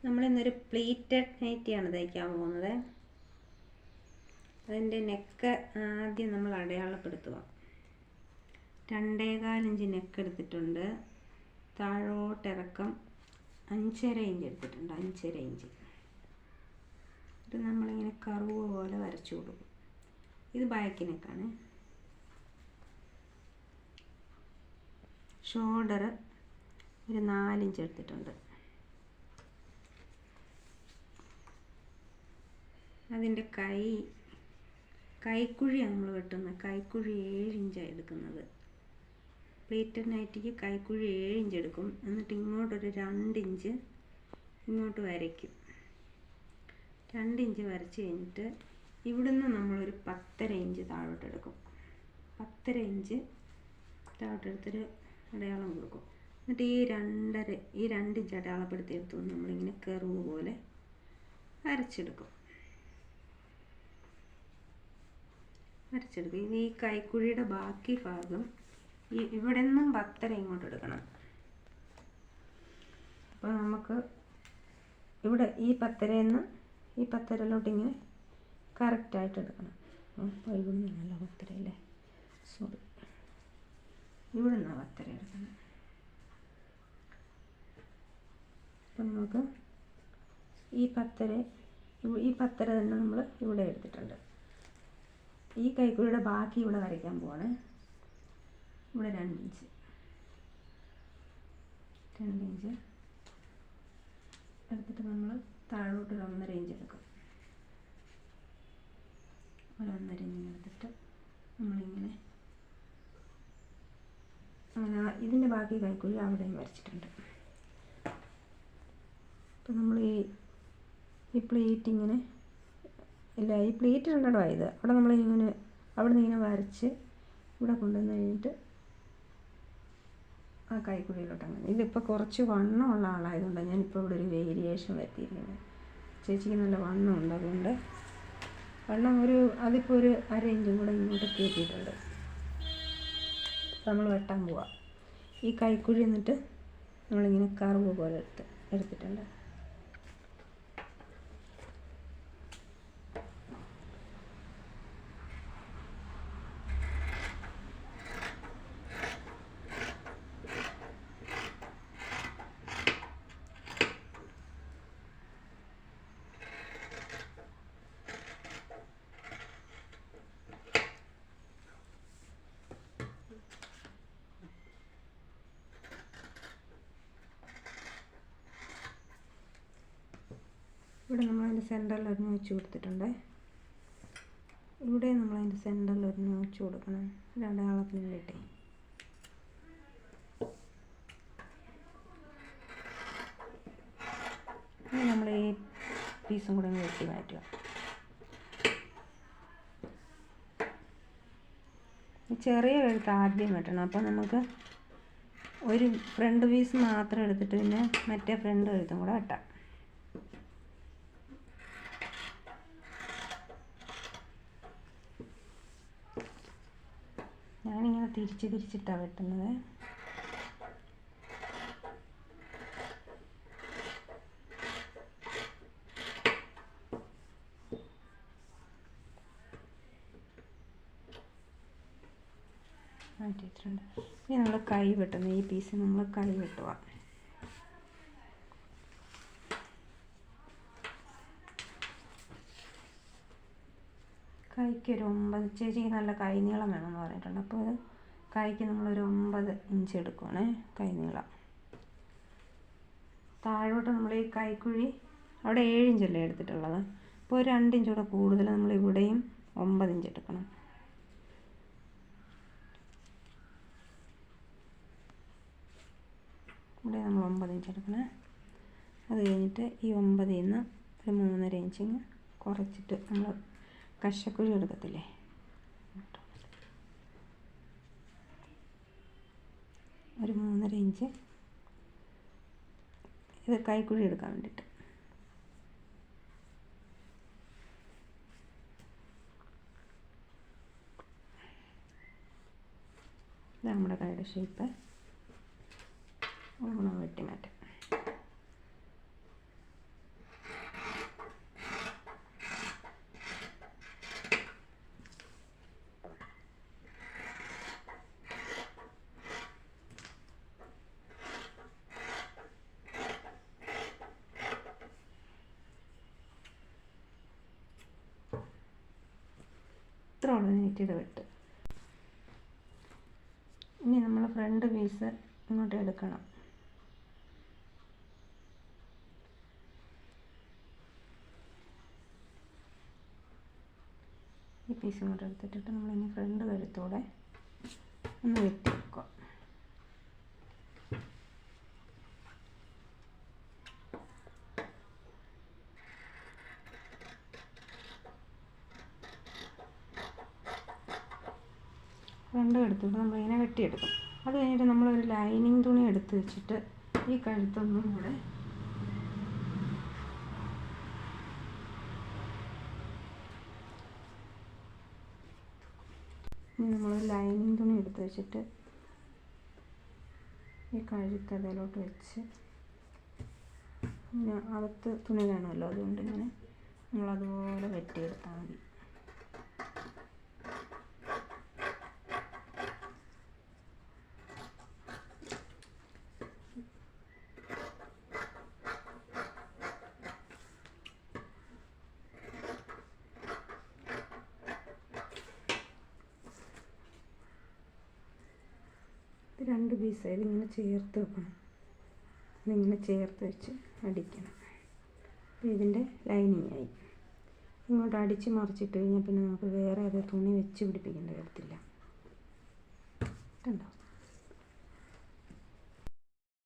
നമ്മളിന്നൊരു pleated നൈറ്റിയാണ് തയ്ക്കാൻ പോകുന്നത്. അതിൻ്റെ നെക്ക് ആദ്യം നമ്മൾ അടയാളപ്പെടുത്തുക. 2.25 ഇഞ്ച് നെക്ക് എടുത്തിട്ടുണ്ട്. താഴോട്ടിറക്കം 5.5 ഇഞ്ച് എടുത്തിട്ടുണ്ട്. 5.5 ഇഞ്ച് ഇത് നമ്മളിങ്ങനെ കർവ് പോലെ വരച്ചു കൊടുക്കും. ഇത് ബാക്ക് നെക്കാണ്. ഷോൾഡർ ഒരു 4 ഇഞ്ച് എടുത്തിട്ടുണ്ട്. അതിൻ്റെ കൈക്കുഴിയാണ് നമ്മൾ വെട്ടുന്നത്. കൈക്കുഴി 7 ഇഞ്ചാണ് എടുക്കുന്നത്. പ്ലീറ്റഡ് നൈറ്റിക്ക് കൈക്കുഴി 7 ഇഞ്ച് എടുക്കും. എന്നിട്ട് ഇങ്ങോട്ടൊരു 2 ഇഞ്ച് ഇങ്ങോട്ട് വരയ്ക്കും. 2 ഇഞ്ച് വരച്ച് കഴിഞ്ഞിട്ട് ഇവിടുന്ന് നമ്മളൊരു 10.5 ഇഞ്ച് താഴോട്ടെടുക്കും. 10.5 ഇഞ്ച് താഴോട്ടെടുത്തൊരു അടയാളം കൊടുക്കും. എന്നിട്ട് ഈ 2 ഇഞ്ച് അടയാളപ്പെടുത്തിയെടുത്തു നമ്മളിങ്ങനെ കർവ് പോലെ വരച്ചെടുക്കും. ഇത് ഈ കൈക്കുഴിയുടെ ബാക്കി ഭാഗം ഇവിടെ നിന്നും 10.5 ഇങ്ങോട്ട് എടുക്കണം. അപ്പോൾ നമുക്ക് ഇവിടെ ഈ 10.5 നിന്ന് ഈ 10.5 ഇങ്ങനെ കറക്റ്റായിട്ട് എടുക്കണം. അപ്പോൾ ഇവിടെ നിന്നല്ല 10.5 അല്ലേ, സോറി, ഇവിടെ നിന്നാണ് 10.5 എടുക്കണം. അപ്പം നമുക്ക് ഈ 10.5 തന്നെ നമ്മൾ ഇവിടെ എടുത്തിട്ടുണ്ട്. ഈ കൈക്കുഴിയുടെ ബാക്കി ഇവിടെ വരയ്ക്കാൻ പോവാണ്. ഇവിടെ 2 ഇഞ്ച് എടുത്തിട്ട് നമ്മൾ താഴോട്ട് ഒരു 1.5 ഇഞ്ച് എടുക്കും. ഒരു 1.5 ഇഞ്ച് എടുത്തിട്ട് നമ്മളിങ്ങനെ അങ്ങനെ ഇതിൻ്റെ ബാക്കി കൈക്കുഴി അവിടെയും വരച്ചിട്ടുണ്ട്. അപ്പം നമ്മൾ ഈ പ്ലേറ്റ് ഇങ്ങനെ ഇല്ല, ഈ പ്ലേറ്റ് രണ്ടിടമാണ് ഇത്. അവിടെ നമ്മളിങ്ങനെ അവിടെ നിന്ന് ഇങ്ങനെ വരച്ച് ഇവിടെ കൊണ്ടുവന്ന് കഴിഞ്ഞിട്ട് ആ കൈക്കുഴിയിലോട്ട് അങ്ങനെ. ഇതിപ്പോൾ കുറച്ച് വണ്ണമുള്ള ആളായതുകൊണ്ടാണ് ഞാനിപ്പോൾ ഇവിടെ ഒരു വേരിയേഷൻ വരുത്തിയിരിക്കുന്നത്. ചേച്ചിക്ക് നല്ല വണ്ണമുണ്ട്, അതുകൊണ്ട് വണ്ണം അതിപ്പോൾ ഒരു 1/2 ഇഞ്ചും കൂടെ ഇങ്ങോട്ട് കയറ്റിയിട്ടുണ്ട്. നമ്മൾ വെട്ടാൻ പോവാം. ഈ കൈക്കുഴി എന്നിട്ട് നമ്മളിങ്ങനെ കർവ് പോലെ എടുത്തിട്ടുണ്ട്. ഇവിടെ നമ്മളതിൻ്റെ സെൻറ്ററിൽ ഒരു നോച്ച് കൊടുത്തിട്ടുണ്ട്. ഇവിടെ നമ്മളതിൻ്റെ സെൻറ്ററിൽ ഒരു നോച്ച് കൊടുക്കണം. ഒരു അടയാളത്തിന് വേണ്ടി നമ്മൾ ഈ പീസും കൂടെ വെട്ടി മാറ്റുക. ചെറിയ കഴുത്ത് ആദ്യം വെട്ടണം. അപ്പോൾ നമുക്ക് ഒരു ഫ്രണ്ട് പീസ് മാത്രം എടുത്തിട്ട് പിന്നെ മറ്റേ ഫ്രണ്ട് കഴുത്തും കൂടെ വെട്ടാം. ഞാനിങ്ങനെ തിരിച്ചിട്ടാണ് വെട്ടുന്നത്. മാറ്റിയിട്ടുണ്ട്. ഇനി നമ്മൾ കൈ വെട്ടുന്നത്, ഈ പീസ് നമ്മൾ കൈ വെട്ടുക. കൈക്ക് ഒരു 9, ചേച്ചിക്ക് നല്ല കൈ നീളം വേണമെന്ന് പറഞ്ഞിട്ടുണ്ട്. അപ്പോൾ കൈക്ക് നമ്മളൊരു 9 ഇഞ്ച് എടുക്കുകയാണേ കൈ നീളം. താഴോട്ട് നമ്മൾ ഈ കൈക്കുഴി അവിടെ 7 ഇഞ്ചല്ലേ എടുത്തിട്ടുള്ളത്. അപ്പോൾ ഒരു 2 ഇഞ്ച് കൂടെ കൂടുതൽ നമ്മൾ ഇവിടെയും 9 ഇഞ്ച് എടുക്കണം. ഇവിടെ നമ്മൾ 9 ഇഞ്ച് എടുക്കണം. അത് കഴിഞ്ഞിട്ട് ഈ 9ൽ നിന്ന് ഒരു 3.5 ഇഞ്ചിങ് കുറച്ചിട്ട് നമ്മൾ കശക്കുഴി എടുക്കത്തില്ലേ, ഒരു 3.5 ഇഞ്ച് ഇത് കൈക്കുഴി എടുക്കാൻ വേണ്ടിയിട്ട്. ഇത് നമ്മുടെ കൈയുടെ ഷേപ്പ്. വെട്ടി മാറ്റാം. ഇത്രയുള്ള നൈറ്റിയുടെ വെട്ട്. ഇനി നമ്മൾ ഫ്രണ്ട് പീസ് ഇങ്ങോട്ട് എടുക്കണം. ഈ പീസ് ഇങ്ങോട്ട് എടുത്തിട്ടിട്ട് നമ്മളിനി ഫ്രണ്ട് കഴുത്തൂടെ ഒന്ന് വെട്ടിയെടുക്കുക. ഫ്രണ്ട് കഴുത്തൂടെ നമ്മളിങ്ങനെ വെട്ടിയെടുക്കും. അത് കഴിഞ്ഞിട്ട് നമ്മളൊരു ലൈനിങ് തുണി എടുത്ത് വെച്ചിട്ട് ഈ കഴുത്തൊന്നും കൂടെ നമ്മളൊരു ലൈനിങ് തുണി എടുത്ത് വെച്ചിട്ട് ഈ കഴുത്ത് അതിലോട്ട് വെച്ച് പിന്നെ അകത്ത് തുണി വേണമല്ലോ, അതുകൊണ്ട് ഇങ്ങനെ നമ്മളതുപോലെ വെട്ടിയെടുത്താൽ മതി. രണ്ട് പീസായി ഇങ്ങനെ ചേർത്ത് വെക്കണം. ഇതിങ്ങനെ ചേർത്ത് വെച്ച് അടിക്കണം. അപ്പോൾ ഇതിൻ്റെ ലൈനിങ് ആയി. ഇങ്ങോട്ട് അടിച്ച് മറിച്ചിട്ട് കഴിഞ്ഞാൽ പിന്നെ നമുക്ക് വേറെ അത് തുണി വെച്ച് പിടിപ്പിക്കേണ്ടി വരത്തില്ല. കണ്ടോ?